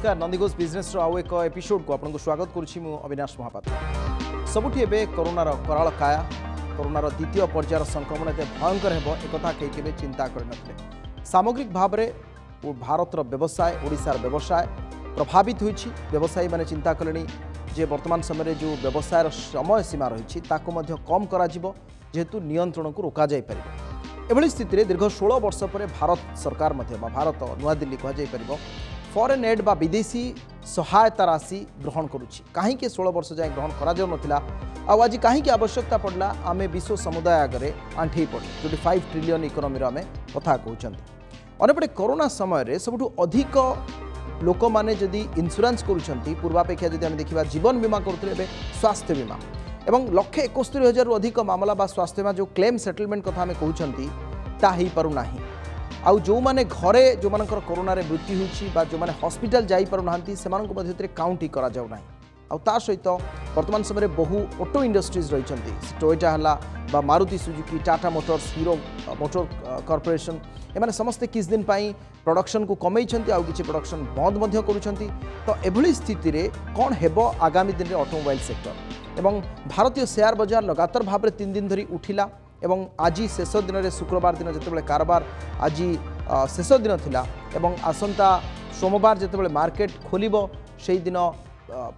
नमस्कार नंदीघोष बिजनेस आउ एक एपिसोड को आपको स्वागत करुच्ची मु अविनाश महापात्र। सबुठी एबे कोरोनार कराल काया कोरोनार द्वितीय पर्यायर संक्रमण एत भयंकर हेब एक कहीं केबे चिंता करनथिले। सामग्रिक भाव में भारतर व्यवसाय ओडिशार व्यवसाय प्रभावित होइछि। व्यवसायी माने चिंता कलेनी जे वर्तमान समय जो व्यवसायर समय सीमा रही कम करा जेहेतु नियंत्रण को रोक जाई परिबो। एभली स्थिति में दीर्घ 16 वर्ष पर भारत सरकार भारत नुआ दिल्ली कह फॉरेन एड बा विदेशी सहायता राशि ग्रहण करुच्ची। कहीं 16 वर्ष जाए ग्रहण करा आज कहीं आवश्यकता पड़ला आम विश्व समुदाय आगे आंठी पड़े जो 5 ट्रिलियन इकोनोमी आम कथा कहते। अंपटे कोरोना समय सबुठ अधिक लोक मैंने जदि इंश्योरेंस करुँच पूर्वापेक्षा जदि आम देखा जीवन बीमा करुले स्वास्थ्य बीमा एवं 171,000 अधिक मामला बा स्वास्थ्य बीमा जो क्लेम सेटलमेंट कथा आम कहते ताही पारुना आउ जो माने घरे जो मानकर कोरोना रे मृत्यु होछि बा जो माने हॉस्पिटल जाई पारु नांती सेमानक मध्यते काउंट करा जाउ नाही। आउ ता सहित वर्तमान समय बहु ऑटो इंडस्ट्रीज रहिछन्ती टोयोटा हला बा Maruti Suzuki Tata Motors Hero Motor Corporation एमाने समस्त किस दिन पाई प्रोडक्शन को कमई छन्ती आउ किछि प्रोडक्शन बंद मध्य करूछन्ती। तो एभली स्थिति रे कोन हेबो आगामी दिन रे ऑटोमोबाइल सेक्टर एवं भारतीय शेयर बाजार लगातार भाव में 3 दिन धरी उठिला एवं आज शेष दिन में शुक्रवार दिन जिते कारबार आज शेष दिन थिला एवं आसंता सोमवार जिते मार्केट खोलिबो से दिन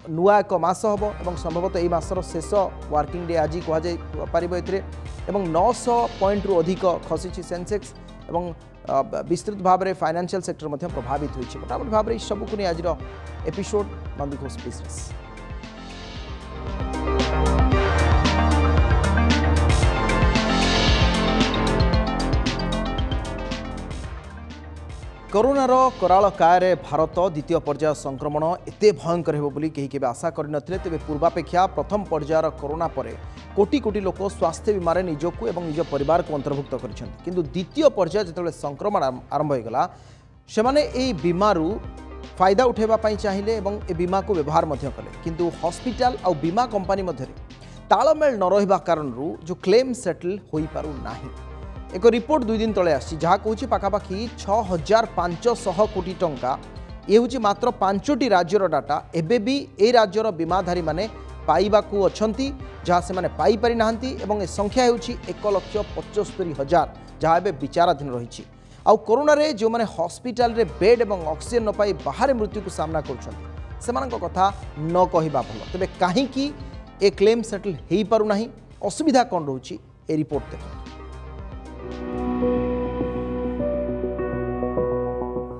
नुआ एक मास हम और संभवतः यही मासर शेष वर्किंग डे आज कहुपर एवं 900 पॉइंट रु अधिक खसी सेंसेक्स एवं विस्तृत भाव में फाइनेंशियल सेक्टर मध्य प्रभावित होती। मोटामोटी भाव में सबको नहीं आज एपिसोड नंदीघोष बिजनेस। कोरोनार कराल कायरे भारत द्वितीय पर्याय संक्रमण एते भयंकर हेबो बोली केही केबे आशा करिनथिले। तेबे पूर्वापेक्षा प्रथम पर्यायर कोरोना परे कोटी कोटी लोक स्वास्थ्य बीमार निजको एवं निज परिवार को अंतर्भुक्त करिसेंति किंतु द्वितीय पर्याय जेतेबेले संक्रमण आरंभ हो गला सेमाने एई बीमारू फायदा उठेबा पई चाहिले एवं ए बीमा को व्यवहार मध्य कले किंतु हॉस्पिटल और बीमा कंपनी मध्य तालमेल न रहिबा कारणरू जो क्लेम सेटल होई पारु नाही। एक रिपोर्ट 2 दिन तले आसी जहाँ कहूँ पाखापाखि 6,500 कोटी टंका ये हूँ मात्र 5टी राज्यर डाटा एबे भी ए राज्यर बीमाधारी माने पाइबाकू अछंती जहाँ से माने पाई पारि नाहंती एवं ए संख्या हूँ 1,75,000 जहाँ एबे विचाराधीन रही। आउ कोरोना रे जो माने हॉस्पिटल रे बेड एवं ऑक्सीजन न पाई बाहर मृत्यु को सामना करुछंती सेमानक कथा न कहिबा भलो। तेबे काहेकि ए क्लेम सेटल हेई पारु नाही असुविधा कोन रहउची ए रिपोर्ट देखो।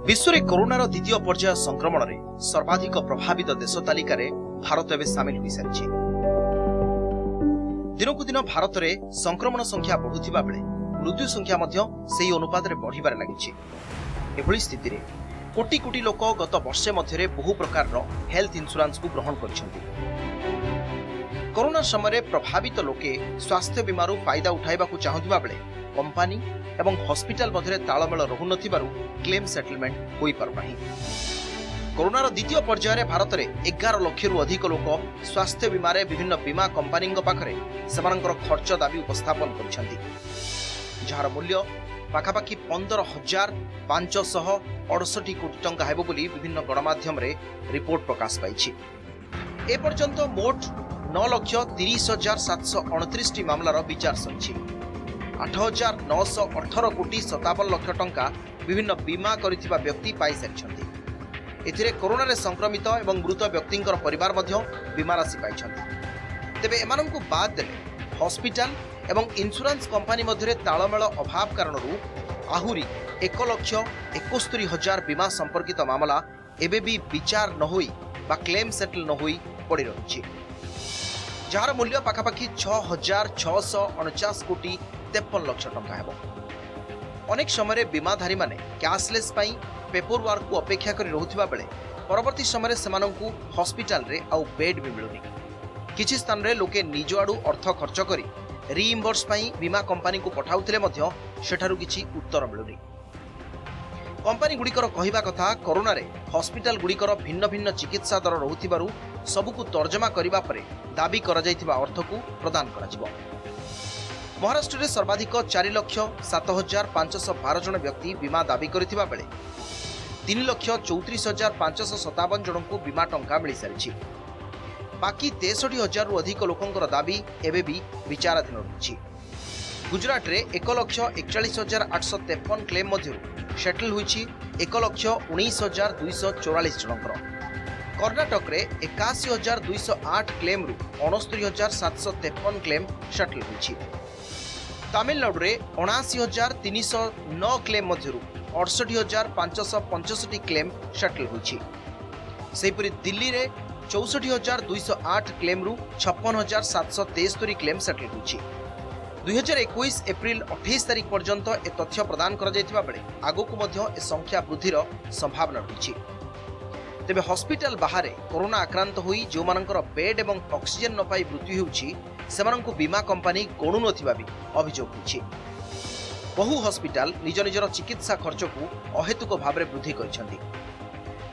विश्व में कोरोनार द्वितीय पर्याय संक्रमण रे सर्वाधिक प्रभावित देश तालिका रे भारत एवं सामिल हो सारी। दिनकू दिन भारत में संक्रमण संख्या बढ़ुवा बेले मृत्यु संख्या से अनुपात में बढ़िबार लगी। एभली स्थिति रे कोटी कोटी लोक गत वर्षे मध्य बहु प्रकार हेल्थ इंश्योरेंस को ग्रहण कर कोरोना समय प्रभावित लोके स्वास्थ्य बीमारू फायदा उठाइबा को चाहुथिबा बेले कंपनी एवं हॉस्पिटल मध्य तालमेल रहु क्लेम सेटलमेंट हो पारु नाही। कोरोनार द्वितीय पर्यायर भारत में 11 लाख रु अधिक लोक स्वास्थ्य बीमार विभिन्न बीमा कंपनी पाखरे सेमानकर खर्च दाबी उपस्थापन करुछंती जार मूल्य पाखापाखि 15,568 कोटी टंका हेबो बोली विभिन्न गणमाध्यम रे रिपोर्ट प्रकाश पाइछि। ए पर्यंत मोट 9,30,729 मामलार विचार सरिछि। 8,918 कोटी 57 लाख टंका विभिन्न बीमा करिथिबा व्यक्ति पाई सारिछंती। एथिरे कोरोना रे संक्रमित एवं मृत व्यक्तिंकर परिवार मध्य बीमा राशि पाइछंती। तेबे एमानंकु बाद देले हॉस्पिटल एवं इंश्योरेंस कंपनी मध्य तालमेल अभाव कारणरू आहुरी 1,71,000 बीमा संपर्कित मामला एबे भी विचार न होई बा क्लेम सेटल न होई पड़ी रहिछि जार मूल्य पाखापाखि 6,649 कोटी 53 लाख टंका हेबो। अनेक समय बीमाधारी माने कैशलेस पाई पेपर वर्क को अपेक्षा करी रहुथिबा बेले परवर्ती समय सेमानंकु हॉस्पिटल रे आउ बेड भी मिलुनी। किछि स्थान रे लोके निज आडू अर्थ खर्च करी रीइम्बर्स पाई बीमा कंपनी को पठाउथिले मध्य सेठारु किछि उत्तर मिलुनी। कंपनी गुड़िकर कहिबा कथा कोरोना रे हॉस्पिटल गुड़िकर भिन्न भिन्न चिकित्सा दर रहुथिबारु सबुकु तर्जमा करिबा परे दाबी करा जायथिबा अर्थ को प्रदान करा जिवो। महाराष्ट्र में सर्वाधिक 4,07,512 जन व्यक्ति बीमा दाबी करथिबा बेले 3,34,557 जन को बीमा टंका मिल सारी। बाकी 63,000 रु अधिक लोकंकर दाबी एबे भी विचाराधीन रही। गुजरात रे 1,41,853 क्लेम मध्य सेटल होईछि 1,19,244 जनकर। कर्णाटक रे 81,208 क्लेम रु 69,753 क्लेम सेटल होईछि। तमिलनाडु रे 79,309 क्लेम मध्य 68,565 क्लेम सेटल होईछि। सेहिपरि दिल्ली रे 64,208 क्लेम रु 56,773 क्लेम सेटल होईछि। 2021 एप्रिल 28 तारिख पर्यंत ए तथ्य प्रदान करा जायतिबा बेले आगोकु मध्य ए संख्या वृद्धिर संभावना रही। तेबे हॉस्पिटल बाहर कोरोना आक्रांत होई जो मानकर बेड एवं ऑक्सीजन न पाई मृत्यु होउछि सेमानंकु बीमा कंपनी गणु नथिबा भी अभियोग होछि। बहु हॉस्पिटल निज निजर चिकित्सा खर्च को अहेतुक भाव में वृद्धि करिसेंति।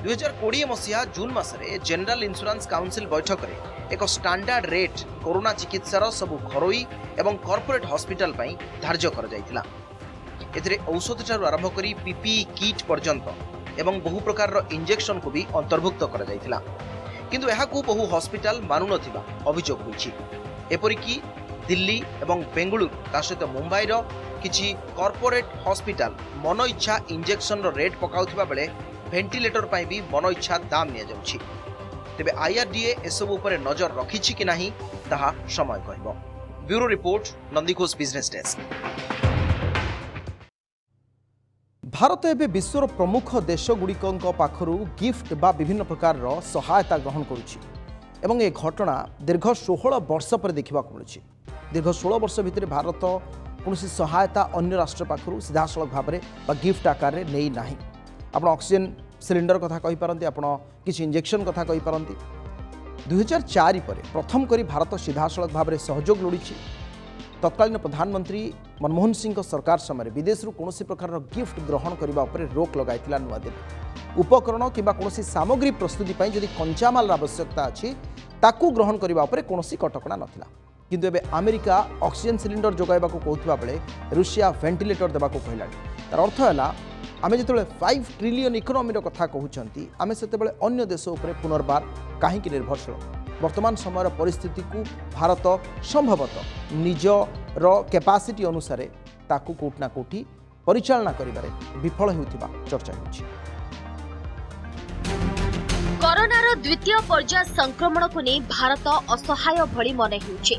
2020 मसीहा जून मासरे जनरल इंश्योरेंस काउंसिल बैठक में एक स्टैंडर्ड रेट कोरोना चिकित्सार सबु घरोई एवं कॉर्पोरेट हॉस्पिटल पई धार्य कर जायतिला। एथिरे औषध ठारू आरंभ करी पीपीई किट पर्यंत एवं बहु प्रकार इंजेक्शन को भी अंतर्भुक्त कर जायतिला। किंतु एहाकू बहु हॉस्पिटल मानु नथिबा अभियोग होईछि। एपरिकी दिल्ली एवं बेंगलुरु ता सहित मुंबई रो किछि कॉर्पोरेट हॉस्पिटल मन इच्छा इंजेक्शन रो रेट पकाउथिबा बेले वेंटिलेटर पाई भी मन इच्छा दाम निया जाउछि। तेबे आईआरडीए एसबु उपरे नजर रखिछि कि नाही ताहा समय कहबो। Bureau report, Nandighosh business desk. Bharat एवं विश्वर प्रमुख देशगुड़िक पाखरु गिफ्ट बा विभिन्न प्रकार सहायता ग्रहण करुछि एवं ए घटना दीर्घ 16 वर्ष पर देखा मिलूँ। दीर्घ 16 वर्ष भितर भारत कौन सहायता अन्य राष्ट्र पाखरु सीधासलख भाव में गिफ्ट आकार में नहीं ना। आप ऑक्सीजन सिलिंडर कथा कहींपारती, आप किसी इंजेक्शन कथा कहींपारती। 2004 पर प्रथम करी भारत सीधासलख भाव में सहयोग लोड़ी। तत्कालीन प्रधानमंत्री मनमोहन सिंह सरकार समय विदेश कौन प्रकार गिफ्ट ग्रहण करने पर रोक लगाई नुआदिल्ली। उपकरण किंबा कौन सामग्री प्रस्तुति जदि कंचामाल आवश्यकता अच्छी ताकू ग्रहण करने पर कौन कटकणा नाला। किंतु एबे अमेरिका ऑक्सीजन सिलिंडर जोगाइबा को कहउथिबा बेले रूसिया वेंटिलेटर देबा को कहलानी। तार अर्थ है आमे जेतेबेले 5 ट्रिलियन इकोनॉमी कथा कहउछंती आमे सेतेबेले अन्य देश उपरे पुनर्बार काहेकि निर्भरशील। वर्तमान समय परिस्थिति को भारत संभवतः निजर कैपेसिटी अनुसार ताकू कोटना कोठी परिचालना करिबारे विफल हेउथिबा चर्चा होछि। कोरोनार द्वितीय पर्याय संक्रमण को नहीं भारत असहाय भली मन होउछि।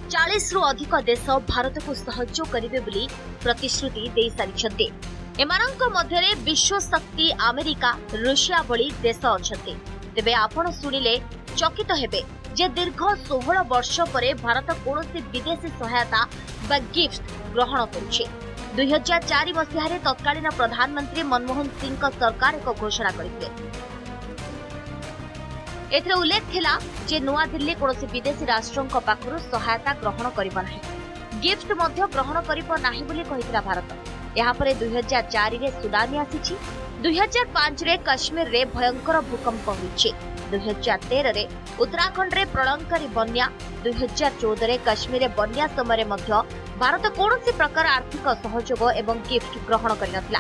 40 रु अधिक देश भारत को सहयोग करिवे बोली प्रतिश्रुति दे सारिछन्ते। एमानंक मध्यरे विश्व शक्ति अमेरिका, रूसिया भली देश अछन्ते। तेबे आपण सुनिले चकित हेबे जे दीर्घ 16 वर्ष परे भारत कोनोसी विदेशी सहायता बा गिफ्ट ग्रहण करुछि। 2004 मसीहारे तत्कालीन प्रधानमंत्री मनमोहन सिंह सरकार एक घोषणा करथिले। एथरे उल्लेख थिला जे नुआ दिल्ली कोनोसी विदेशी राष्ट्रंक पाखरु सहायता ग्रहण करिबा नाही, गिफ्ट मध्य ग्रहण करिबा नाही बोली कहितला भारत। यहाँ पर 2004 रे सुनामी आसीछि, 2005 रे कश्मीर रे भयंकर भूकंप होइछि, 2013 रे उत्तराखंड रे प्रलंकारी बन्या, 2014 रे कश्मीर रे बन्या समय मध्य भारत कोनोसी प्रकार आर्थिक सहयोग एवं गिफ्ट ग्रहण करिनथला।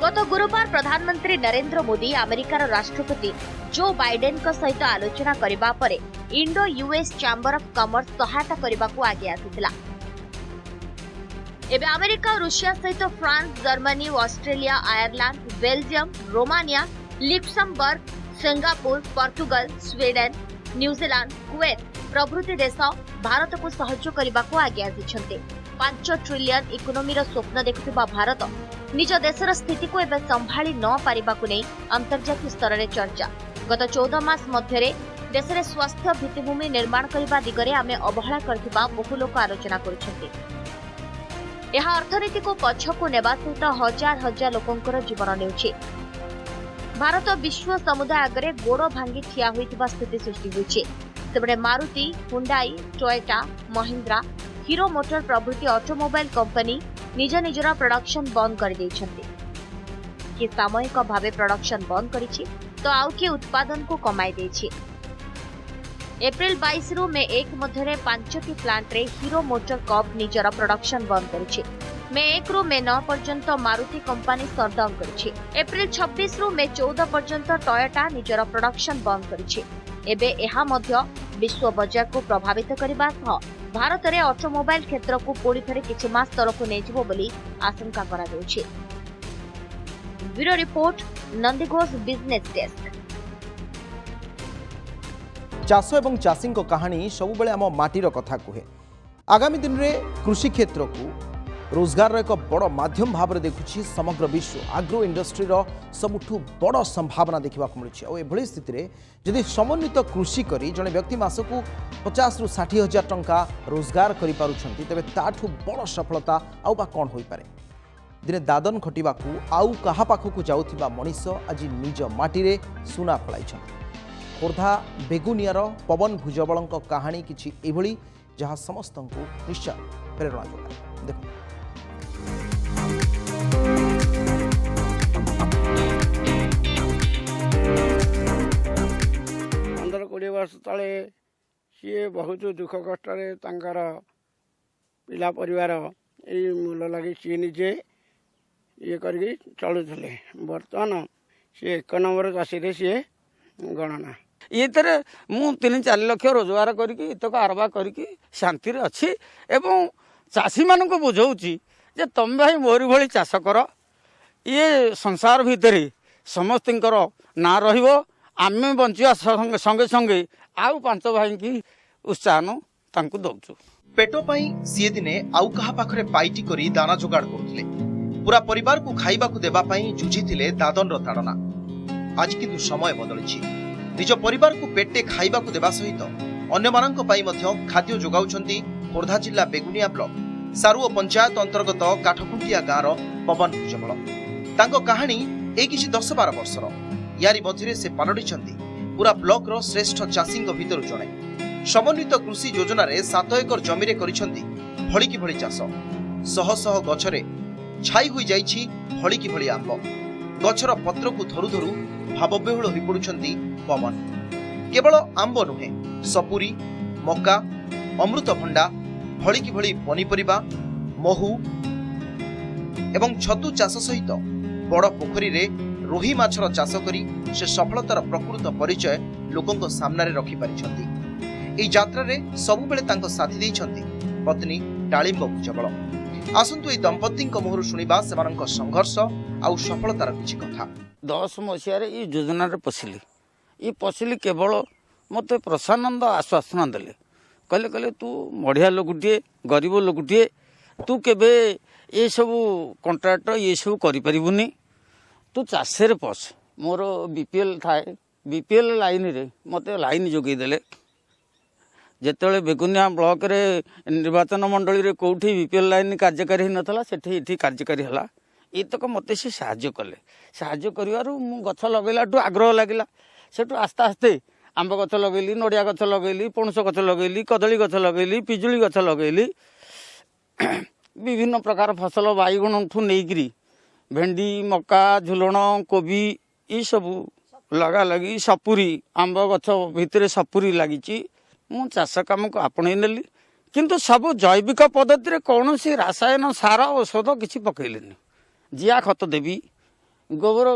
गत गुरुवार प्रधानमंत्री नरेंद्र मोदी अमेरिकार राष्ट्रपति जो बाइडेन का सहित आलोचना करबा परे Indo US chamber of commerce सहायता करबा को आगे आसीथिला। एबे अमेरिका, रूसिया सहित France, Germany, Australia, Ireland, Belgium, Romania, Luxembourg, Singapore, Portugal, Sweden, New Zealand, Kuwait प्रभृति देश भारत को सहयोग करबा को आगे आसीछन्ते। 5 ट्रिलियन इकोनॉमी रो स्वप्न देखुवा भारत निज देशर स्थिति को एबे संभाली न पारिबा को नहीं अंतर्जातीय स्तर रे चर्चा। गत 14 मास मध्यरे देशरे स्वास्थ्य भित्तिभूमि निर्माण करबा दिगरे आमे अवहेला करथिबा बहु लोक आलोचना करुछन्ते। यह अर्थनीति को पछकु नेबा सहित हजार हजार लोकंकर जीवन नेउछि। भारत विश्व समुदाय आगरे गोड़ भांगी ठिया होइतिबा स्थिति सृष्टि होइछि। सेबडे Maruti, Hyundai, Toyota, Mahindra, Hero Motor प्रभृति ऑटोमोबाइल कंपनी निज निजर प्रोडक्शन बंद कर दैछन्ति। कि सामयिक भावे प्रोडक्शन बंद करिछि तो आउ कि उत्पादन को कमाई दैछि। एप्रिल 22 रु मे 1 मध्यरे 5टी प्लांट रे हीरो मोटर कप निजर प्रोडक्शन बंद करिछि। मे 1 रु मे 9 पर्यंत मारुति कंपनी सटडाउन करिछि। एप्रिल 26 रु मे 14 पर्यंत टोयोटा निजर प्रोडक्शन बंद करिछि। एबे एहा मध्य विश्व बजार को प्रभावित करबा सह भारत रे ऑटोमोबाइल क्षेत्र को पूरी थरे किछि मास तरफ नै जिवो बोली आशंका करा जाउछि। Bureau report Nandighosh business desk. चाष एवं चाषी कहानी सबुबले आम माटीर कथा कहे। आगामी दिन में कृषि क्षेत्र को रोजगार एक बड़ माध्यम भाव में देखुछि समग्र विश्व। आग्रो इंडस्ट्री सबुठु बड़ संभावना देखा मिली स्थिति में जदि समन्वित कृषि करी जड़े व्यक्ति मासकू 50 रु 60 हजार टंका रोजगार करि पारुछंती तेबे ताठु बड़ सफलता आउ बा कौन होई पारे। दिने दादन खटिबाकू आउ काहा पाखकू जाउथिबा मनीष आज निज माटी रे सुना फलाइछंती। खोर्धा बेगुनियार पवन भुजबल कहानी किछि एभली जहाँ समस्त को निश्चय प्रेरणा जोगाए। देखो पंद्रह 20 वर्ष तले सी बहुत दुख कष्ट पिला परिवार यही मूल लगे सी निजे ये करके चलुले। बर्तमान सी 1 नंबर चाषी सी गणना ये मु 3-4 लाख रोजगार करके आरबा करके शांति अच्छी एवं चाषी मान को बुझाऊँगी जे तुम भाई मोरी भली चाष कर ये संसार भितर समस्त ना रमें बंचा संगे संगे आउ 5 भाई की उत्साहन तांकु दौचु। पेट पाई सी दिने आउ कहा पाखरे पाइटी करी दाना जोगाड़ करुथिले। पूरा परिवार को खाइबा को देबा पई जुझिथिले दादन रो ताड़ना। आज किंतु समय बदलिछि। निज परिवार को पेटे खाइबा को देबा सहित अन्य मानक पई मध्य खाद्य जोगाउछंती खोर्धा जिल्ला बेगुनिया ब्लॉक सारुओ पंचायत अंतर्गत काठकुंटिया गाँव पवन भुजबल। तांको कहानी ए किछि 10-12 वर्षर। यारी मझिरे से पालटिछंती पूरा ब्लॉक रो श्रेष्ठ चाषी भितर जणे। समन्वित कृषि योजना रे 7 एकर जमी रे करिछंती भली कि भली चाष। शह शह गछरे छाई होई जाइछि भली कि भली आंब। गछर पत्र को धरु धरु भावविह्वल होई पडुछंती पवन। केवल आंब नुहे सपुरी मका अमृतभंडा भली कि भली पनीपरिबा महू एवं छतु चाष सहित बड़ पोखरी रे रोही माछर चाष करी से सफलतार प्रकृत परिचय लोकंक सामने रखि पारिछंती। एई यात्रा रे सबु बेले तांको साथी दैछंती पत्नी डालिंब भुजबल। आसंतु एई दंपत्ति मुहरु शुणिबा सेमानक संघर्ष आउ सफलतार किछि कथा। 10 मसीह ये योजना पशिली ये पशिली केवल मत प्रसानंद आश्वासन देले कहले तू बढ़िया लोकटे गरीब लोकटे तू केबे ये सब कंट्राक्ट ये सब करिपरिबुनी तू चाषे पस। मोर बीपीएल थाए बीपीएल लाइन रे मते लाइन जोगई देले। जेतेबेले बेगुनिया ब्लॉक रे निर्वाचन मंडली रे कोठी बीपीएल लाइन कार्यकारी नथला सेठी इठी कार्यकारी हला। ये तक मत से साहाଯ୍य कले। साहाଯ୍य करिवारु मु गछ लगैलाठू आग्रह लागिला। सेठू आस्ते आस्ते आंब गछ लगैली नड़िया गछ लगैली पणस गछ लगैली कदली गछ लगैली पिजुली गछ लगैली विभिन्न प्रकार फसल बाईगण ठू नहींकरी भेंडी मका झुलण कोबी ये सब लगा लगी सपुरी आंब गछ भितर सपुरी लगी। मु चाष काम को आपणे नेली किंतु सब जैविक पद्धति कौन सी रासायन सार औषध किसी पकईलेनी। जिया खत देवी गोबर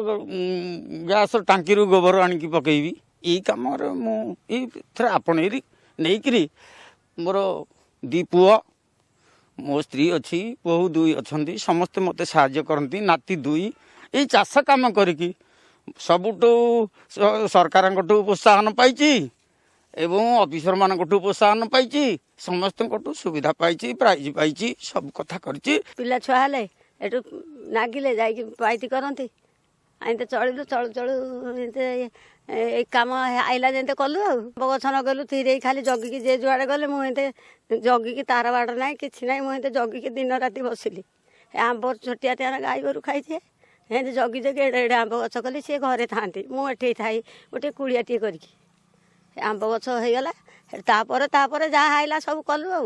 गैस टांकी गोबर आनिकी पकईबी यही कम मुझे आपणेरी नहीं मोर 2 पुआ मो स्त्री अच्छी बहु 2 अच्छा समस्ते मत साहाय्य करती नाती 2 ये चाष कम करी सबुठू सरकार प्रोत्साहन पाई एवं ऑफिसर मान प्रोत्साहन पाई समस्त सुविधा पाई प्राइज पाई सब कथा कर पिला छुआ हेले एटू नागिले जाइए पाइटी करती आईते चलू चलू चलू कम आईला जमी कलु गछ नगलु थी खाली जगिकी जे जुआड़े गले मुझे जगिकी तार बाड़ ना कि मुझे जगिकी दिन राति बसिली आंब छोटिया टिया गाई गोरु खाई एमती जगी जगि एडे एडे आंब गछ कली सी घरे था मुझे थी गोटे कुड़िया टे कर आंब गछ हो गला जहाँ आईला सब कलु आ।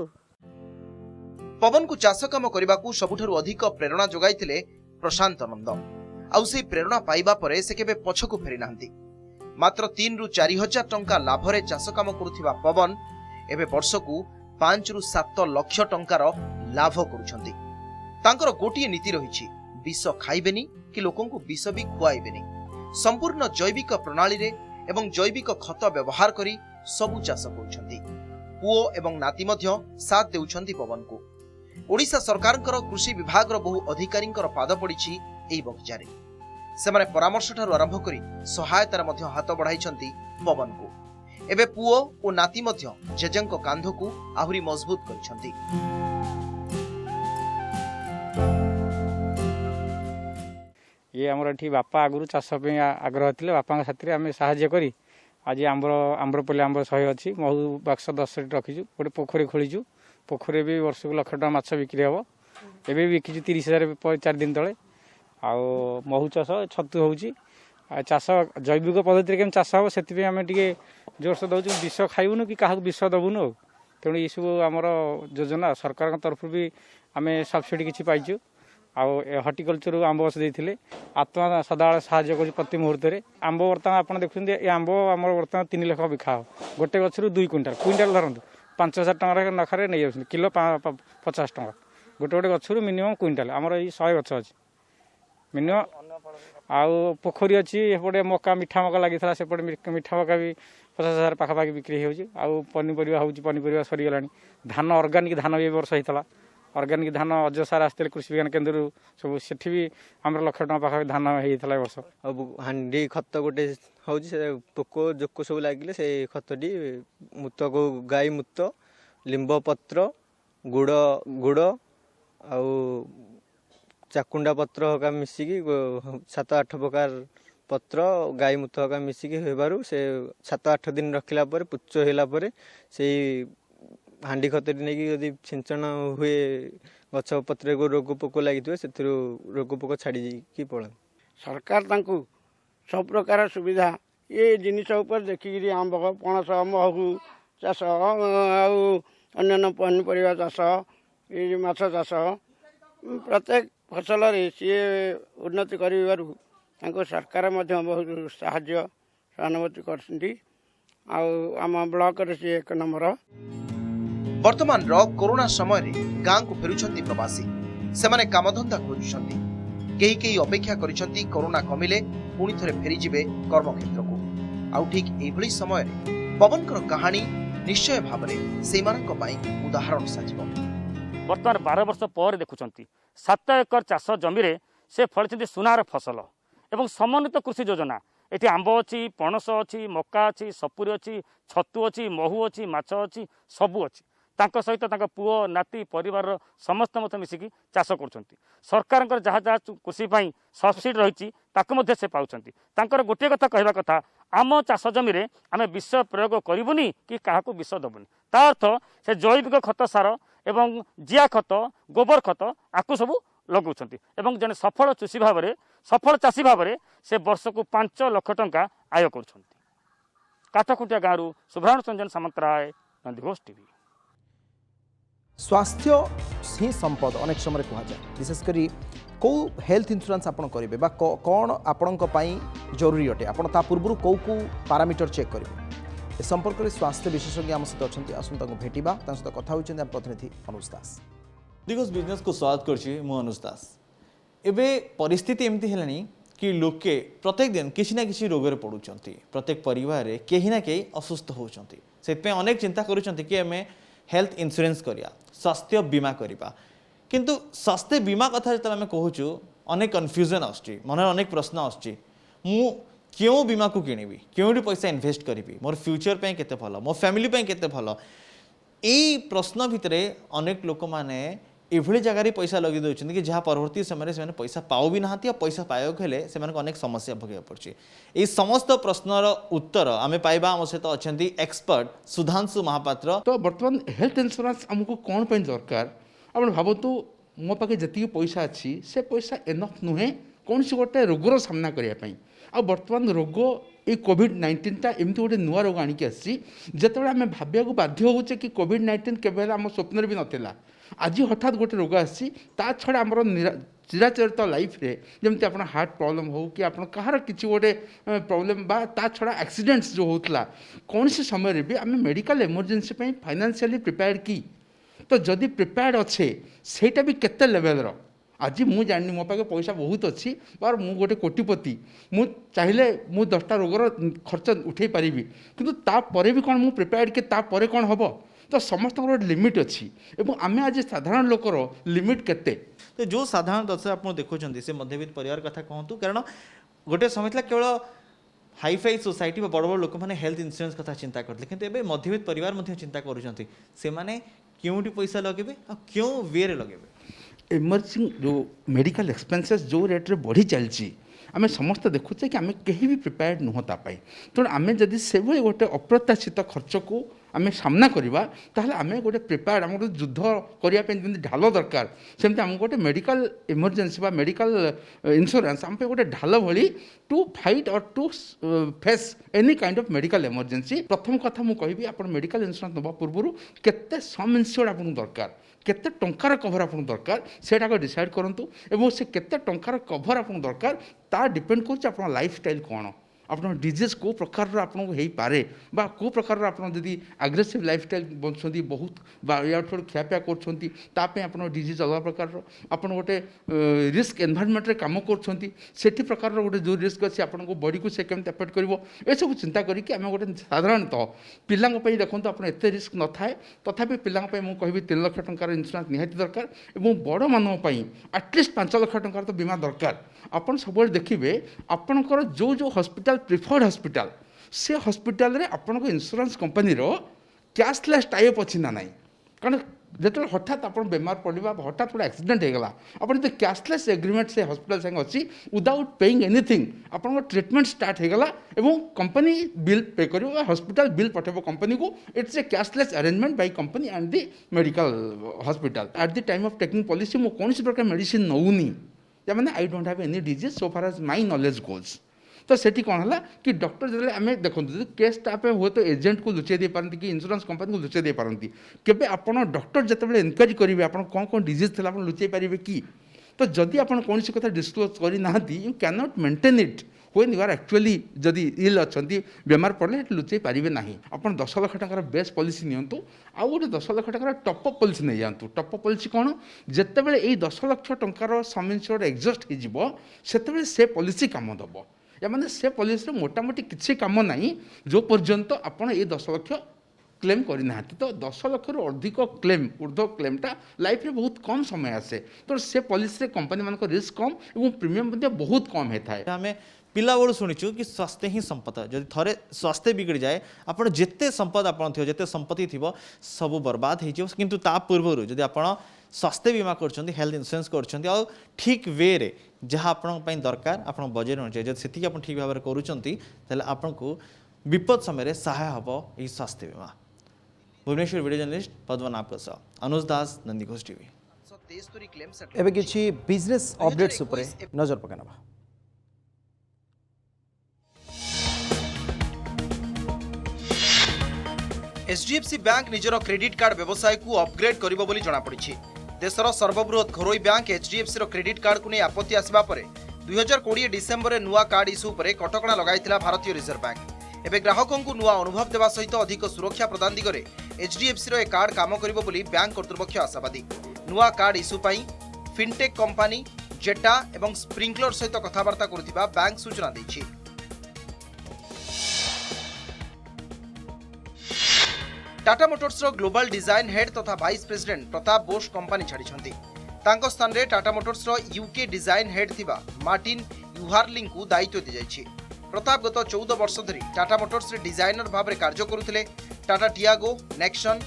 पवन को चाष काम करने को सबुठारु अधिक प्रेरणा जोगाइथिले प्रशांत नंद। आउ से प्रेरणा पाइबा परे से केबे पछकु फेरी नांती। मात्र 3 रु 4 हजार टंका लाभरे चाष काम करुथिबा पवन एबे वर्षकु 5 रु 7 लाख टंकार लाभ करुछंती। तांकर गोटिए नीति रही विष खाइबेनी कि लोकंकु विष भी खुआइबेनी। संपूर्ण जैविक प्रणाली रे एवं जैविक खत व्यवहार करी सबु चाष करुछंती। पुओ एवं नाती मध्य साथ देउछंती पवन को। ओडिशा सरकारकर कृषि विभाग बहु अधिकारींकर पाद पड़िछि एई बगीचारे। सेमाने परामर्श ठारू आरंभ करी सहायतार मध्य हाथ बढ़ाइछंती पवन को। एबे पुओ और नाती मध्य जेजेंको कांधकु आहुरी मजबूत करिछंती। ये आमर एठी बापा आगुरु चाष पे आग्रह थिले। बापा साथी आम साहाय्य करी आज आम्रपल्ली आंब 100 अच्छी महू बाक्स 10 रखीचु। गोटे पोखरी खोलीचु। पोखरी भी वर्ष को 1 लाख टका माछ बिक्री हम। एबे बिकिचु 30,000 4 दिन तले। आउ महू चाष छतु होउची। चाष जैविक पद्धति केम चाष हम से आम टे जोरसोर दौचु विष खाइबुनु कि क्या विष दबुनु। तेणु ये सब आमर योजना सरकार तरफ भी आम सब्सिडी किसी पाइचु। हर्टिकलचर आंब गछ देते आत्मा सदा साहय कर प्रति मुहूर्त में आंब बर्तमान आप देखते ये आंब आम बर्तमान 3 लाख बिका हो। गोटे गचर 2 क्विंटाल क्विंटाल धरतु 5,000 टकर नखारे नहीं जाऊँ किलो 50 टका गोटे गोटे गचर मिनिमम क्विंटाल आमर ये 100 गछ अच्छे मिनिमम। आउ पोखरी अच्छी एपटे मका मीठा मका लगी था सेपटे मीठा मका भी 50,000 पाखापाखि बिक्री हो। पनीपरिया हो पनीपरिया सरीगला। धान ऑर्गेनिक धान भी वर्ष होता ऑर्गेनिक धान अजसार आसते कृषि विज्ञान केन्द्र सब सेठी भी आम 1 लाख टका पाखा धान होता वर्ष। हांडी खत गोटे हूँ पोक जोक सब लगे से खतटी मूत को गाई मूत लिंब पत्र गुड़ गुड़ आउ चाकुंडा पत्र हका मिसिकी 7-8 प्रकार पत्र गाई मूत हका मिसिकी होबारु से 7-8 दिन रखिला पर पुच्च होला पर से हांडी खतटी नहीं यदि सिंचन हुए गछ पत्र को रोग पोक लगी से रोग पोक छाड़ी पड़ा। सरकार तांकु सब प्रकार सुविधा ये जिनिस उपर देखिकी आंब पणस महू चाष अन्य पनीपरिया चाष ये माछ चाष प्रत्येक फसल सी उन्नति कर सरकार बहुत साहाय्य सहानुभूति करम ब्लॉक सी 1 नंबर। वर्तमान कोरोना समय रे गाँ को फेरुछंती प्रवासी सेमाने कामधंदा खोजुछंती। केही केही अपेक्षा करिछंती कोरोना कमिले पुणी थरे फेरी जिवे कर्मक्षेत्र को। आउ ठीक एभली समय रे पवनकर कहानी निश्चय भाबरे सेमानक पई उदाहरण साजिबो। वर्तमान 12 वर्ष पर देखुछंती 7 एकर चाष जमी से फलिछंती सुनार फसल एवं समन्वित कृषि योजना। एटी आंब अच्छी पणस अच्छी मका अच्छी सपुरी अच्छी छतु अच्छी महू अच्छी माछ अच्छी सबू अच्छी। तांको सहित तांको पुओ नाती परिवार समस्त मत मिसिकी चाष करुछंती। सरकार जहाँ जहाँ कृषि पाई सब्सिडी रही ताकू से पाउछंती। तांकर गोटे कथा कहवा कथा आम चाष जमी रे आमे विष प्रयोग करिबुनी कि काहाकू विष दबुनी। ता अर्थ से जैविक खत सार एवं जिया खत गोबर खत आकु सब लगौछंती एवं जने सफल चुषी भाव सफल चाषी भाव से वर्ष को 5 लाख टंका आय करुछंती। काठखुंटिया गाँव सुभ्राण रंजन सामंतराय नंदीघोष टीवी। स्वास्थ्य ही संपद अनेक समय कह जाए विशेषकर कौ हेल्थ इंश्योरेंस आपन करेंगे बा कौन आपण जरूरी अटे आपण ता पूर्व कौ कौ पारामीटर चेक करेंगे ए संपर्क में स्वास्थ्य विशेषज्ञ आम सहित अच्छा आसता भेटा सहित कथा होती प्रतिनिधि अनुज दास। दिग्गज बिजनेस को स्वागत करछि मु अनुज दास। एबे परिस्थिति एमती हेलानी कि लोके प्रत्येक दिन किसी ना किसी रोग पड़ुचंती। प्रत्येक परिवार रे केही ना केही असुस्थ होउचंती। सेतपे अनेक चिंता करूचंती कि एमे हेल्थ इंश्योरेंस करिया स्वास्थ्य बीमा करिबा। किंतु स्वास्थ्य बीमा कथा जतले आमे कहूचु अनेक कन्फ्यूजन आछी मन अनेक प्रश्न आछी मु क्यों बीमा को किनिबी क्यों पैसा इन्वेस्ट करी मोर फ्यूचर पे केते भल मो फैमिली पे केते भल एई प्रश्न भितरे अनेक लोक माने एभली जगह पैसा लगे दौरान कि जहाँ परवर्ती समय से पैसा पाओ भी ना पैसा पाइक हेले से अनेक समस्या भोग पड़े। ये समस्त प्रश्नर उत्तर आम पाइबा आम सहित अच्छा एक्सपर्ट सुधांशु महापात्र। तो बर्तमान हेल्थ इंश्योरेंस आमको कौन पे दरकार आप भावतु मो पाखे जी पैसा अच्छी से पैसा एनफ नुहे कौन सी गोटे रोगर सामना करने आ बर्तमान रोग ये कोविड-19 एमती गोटे नुआ रोग आणिक आते आम भाविया बाध्य होचे कि कोविड-19 केवल आम स्वप्न भी नाला आज हठात गोटे रोग आसी छड़ा आमर चिराचरित लाइफ रे जमती आप हार्ट प्रॉब्लम हो कि आप कहार किसी गोटे प्रॉब्लम बा ता छड़ा एक्सीडेंट्स जो होता कौन सी समय भी आम मेडिकल इमरजेंसी फाइनेंशियली प्रिपेयर्ड की तो जदि प्रिपेयर्ड अच्छे सेटा भी केते लेवल आज मु जानी मो पाखे पैसा बहुत अच्छी बार मु गोटे कोटिपति मु चाहिए मु 10टा रोगर खर्च उठे पारि किंतु तापर भी कौन मु प्रिपेयर्ड के तापर कौन हम तो समस्त लिमिट अच्छी एवं आम आज साधारण लोकर लिमिट केते तो जो साधारण दर्शक आप देखुं से मध्यवित्त परिवार कथा कहतु कारण गोटे समय था केवल हाईफाई सोसाइटी बड़ बड़ लोक मैंने हेल्थ इंश्योरेंस कथा चिंता करते किंतु एबे मध्यवित्त परिवार मध्य चिंता करुँच से माने क्योंटी पैसा लगे आ क्यों वे लगे इमर्जिंग जो मेडिकल एक्सपेंसेस जो रेट रे बढ़ी चलती आम समस्त देखुचे कि आम कहीं भी प्रिपेयर्ड नुह तापाई तेणु आम जदि से गोटे अप्रत्याशित खर्च को आम सामना करवा ताहले आम गोटे प्रिपेयर्ड आम गोटे युद्ध करने ढाल दरकार सेमती आम गोटे मेडिकल इमरजेंसी बा मेडिकल इंश्योरेंस आम गोटे ढाल भली to fight or to face any kind of medical emergency प्रथम कथा मुझे कहबी आप मेडिकल इंश्योरेंस नवा पूर्व केते सम इंश्योर्ड आपको दरकार केते टंकार कभर आपको दरकार सेटा डिसाइड करंतु एवं से केते टंकार कभर आपको दरकार ता डिपेंड कर आपन लाइफस्टाइल कौन आप डिजीज को प्रकार आपको हो पारे बा को प्रकार आप आग्रेसिव लाइफस्टाइल बंचुंट बहुत या खियापिया कर डिजीज अलग प्रकार आप गोटे रिस्क एनवायरनमेंट रे काम कर प्रकार गोटे जो रिस्क अच्छी आपको बॉडी को से केमती एफेक्ट कर सब चिंता करके आम गोटे साधारणतः पिलांग देखो आप एत रिस्क न थाए तथापि पिलांग मुझे कहबी 3 लाख टंकार इंश्योरेंस निहाती दरकार और बड़ मानव एटलिस्ट 5 लाख टंकार तो बीमा दरकार आपन सब देखिए आपणकर जो जो हॉस्पिटल प्रिफर्ड हॉस्पिटल से हॉस्पिटल रे आपन को इंश्योरेंस कंपनी रो कैशलेस टाइप अच्छी ना नहीं कारण जो हठात आप बेमार पड़ा हठात गोटे एक्सीडेंट हो गला आप कैशलेस एग्रीमेंट से हॉस्पिटल संगे अच्छी विदाउट पेइंग एनीथिंग आप ट्रीटमेंट स्टार्ट हो गला एवं कंपनी बिल पे कर हॉस्पिटल बिल पठेब कंपनी को it's a cashless arrangement by company and the medical hospital at the time of taking policy मु कौन प्रकार मेडिसिन नौनी या मैंने I don't have any disease so far as my knowledge गोल्स तो सेठी कौन है कि डॉक्टर जो आम देखो केसटा आप हुए तो एजेंट को लुचे दे पारती कि इंश्योरेंस कंपनी को लुचे दे पारती केबे आपण डॉक्टर जिते इनक्वारी करेंगे आप कौन कौन डिजीज थी आप लुचे पारे कि तो जदि आप कौन कथा डिस्क्लोज करना you can not maintain it when you are actually जदि इल अच्छा बेमार पड़े लुचे पारे ना आप 10 लाख टकर बेस्ट पॉलिसी नियंतु आउ गोटे 10 लाख टकर टॉप पॉलिसी नहीं जातु टॉप पॉलिसी कौन जितेबाला यही 10 लाख टंकार सम इंश्योर्ड एग्जस्ट हो से पॉलिसी काम दब या मैंने से पॉलिसी मोटामोटी किसी काम ना जो पर्यंत आपड़ ये 10 लाख क्लेम करना तो 10 लाख अधिक क्लेम ऊर्ध्व क्लेमटा लाइफ रे बहुत कम समय आसे तो से पॉलिसी कंपनी मान रिस्क कम और प्रीमियम बहुत कम होता है आम पिला बेलू शुणुचु कि स्वास्थ्य ही संपद जब थे स्वास्थ्य बिगड़ी जाए आप जिते संपद आपते संपत्ति थी सब बर्बाद हो पूर्व जब आप स्वास्थ्य बीमा कर हेल्थ इंश्योरेंस कर ठीक वे रे जहाँ आपण दरकार आप बजेट अनुसार जब से आप ठीक भाव में करुँच आपन को विपद समय सहाय हम यही स्वास्थ्य बीमा भुवनेश्वर वीडियो जर्नलिस्ट पद्मनाभ सह अनुज दास नंदीघोष टीवी एबे किछि बिजनेस अपडेट्स उपरे नजर पकानबा एचडीएफसी बैंक निजर क्रेडिट कार्ड व्यवसाय को अपग्रेड करिबो बोली जणा पड़िछि। देशर सर्वबृहत घरोई बैंक एचडीएफसी क्रेडिट कार्ड को नहीं आपत्ति आसवा पर 2020 डिसेम्बर में नुआ कार्ड इश्यू पर कटकणा लगाइथिला भारतीय रिजर्व बैंक। एबे ग्राहकों को नुआ अनुभव देवा सहित अधिक सुरक्षा प्रदान दिगरे एचडीएफसी ए कार्ड काम करिबो बोली बैंक कर्तृपक्ष आशावादी। नुआ कार्ड इश्यू पई फिनटेक कंपनी जेटा एवं स्प्रिंकलर सहित कथबार्ता करुथिबा बैंक सूचना दैछि। Tata Motors global design head तथा vice president Pratap Bose company छाड़ी तांको स्थान रे Tata Motors UK design head थिबा मार्टिन यूहार्लिंग को दायित्व दी जाइछि। प्रताप गत 14 वर्ष धरी टाटा मोटर्स रे डिजाइनर भाव में कार्य करुथिले। टाटा टियागो, नेक्सन,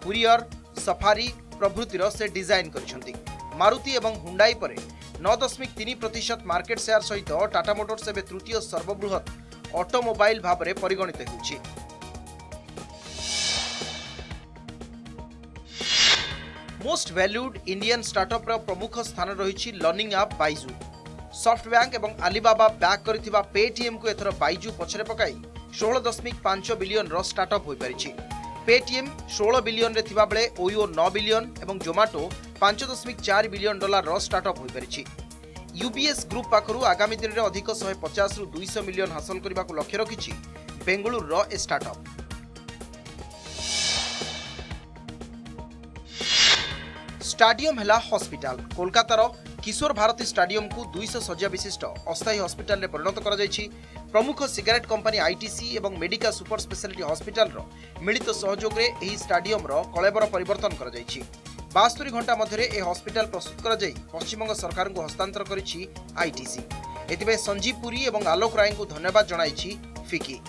हुरियर, सफारी प्रभृतिर से डिजाइन करिसेंती। मारुति एवं हुंडाई पर 9.3% मार्केट शेयर सहित टाटा मोटर्स एबे तृतीय सर्वबृहत ऑटोमोबाइल भाव में परिगणित होउछि। मोस्ट वैल्यूड इंडियन स्टार्टअप प्रमुख स्थान रही लर्निंग ऐप बाइजू। सॉफ्टबैंक एवं अलीबाबा बैक करथिबा पेटीएम को एथर बाइजू पछरे पकाई 16.5 बिलियन रो स्टार्टअप होई परिछि। पेटीएम 16 बिलियन रे थिबा बेले ओयो 9 बिलियन एवं जोमाटो 5.4 बिलियन डॉलर रो स्टार्टअप होई परिछि। यूबीएस ग्रुप पाखरु आगामी दिन रे अधिक 150 रु 200 मिलियन हासिल करबा को लक्ष्य रखिछि बेंगलुरु रो ए स्टार्टअप। स्टाडियम हला हॉस्पिटल कोलकातार किशोर भारती स्टाडियम को 200 शଯ୍या विशिष्ट अस्थायी हॉस्पिटल रे परिणत करा जायछि। प्रमुख सिगारेट कंपनी आईटीसी एवं मेडिका सुपर स्पेशलिटी हॉस्पिटल रो मिलित सहयोग रे एही स्टाडियम रो कलेबर परिवर्तन करा जायछि। 72 घंटा मध्य ए हॉस्पिटल प्रस्तुत करा जाई पश्चिमबंग सरकार को हस्तांतर करिछि आईटीसी। एतिबे संजीव पुरी एवं आलोक राय को धन्यवाद जणाइछि फिकी।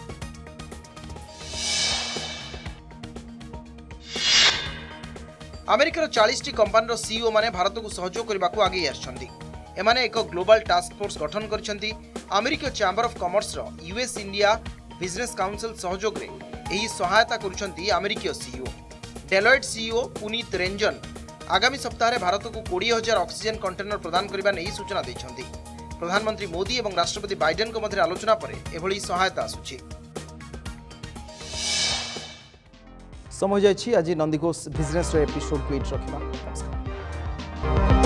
अमेरिकार 40 टी कंपनी सीईओ माने भारत को सहयोग करने को आगे आछंती। एमाने एक ग्लोबल टास्क फोर्स गठन करछंती। अमेरिका चैम्बर ऑफ कॉमर्स रो यूएस इंडिया बिजनेस काउंसिल सहयोग रे एही सहायता करुछंती अमेरिकीय CEO. Deloitte CEO Puneet Renjen आगामी सप्ताह रे भारत को 20,000 ऑक्सीजन कंटेनर प्रदान करबा नै सूचना दैछंती। प्रधानमंत्री मोदी एवं राष्ट्रपति बाइडेन को मध्य आलोचना पर एभली सहायता आसुछि। समय जाइछि आज नंदीघोष बिजनेस एपिसोड को रखा। नमस्कार।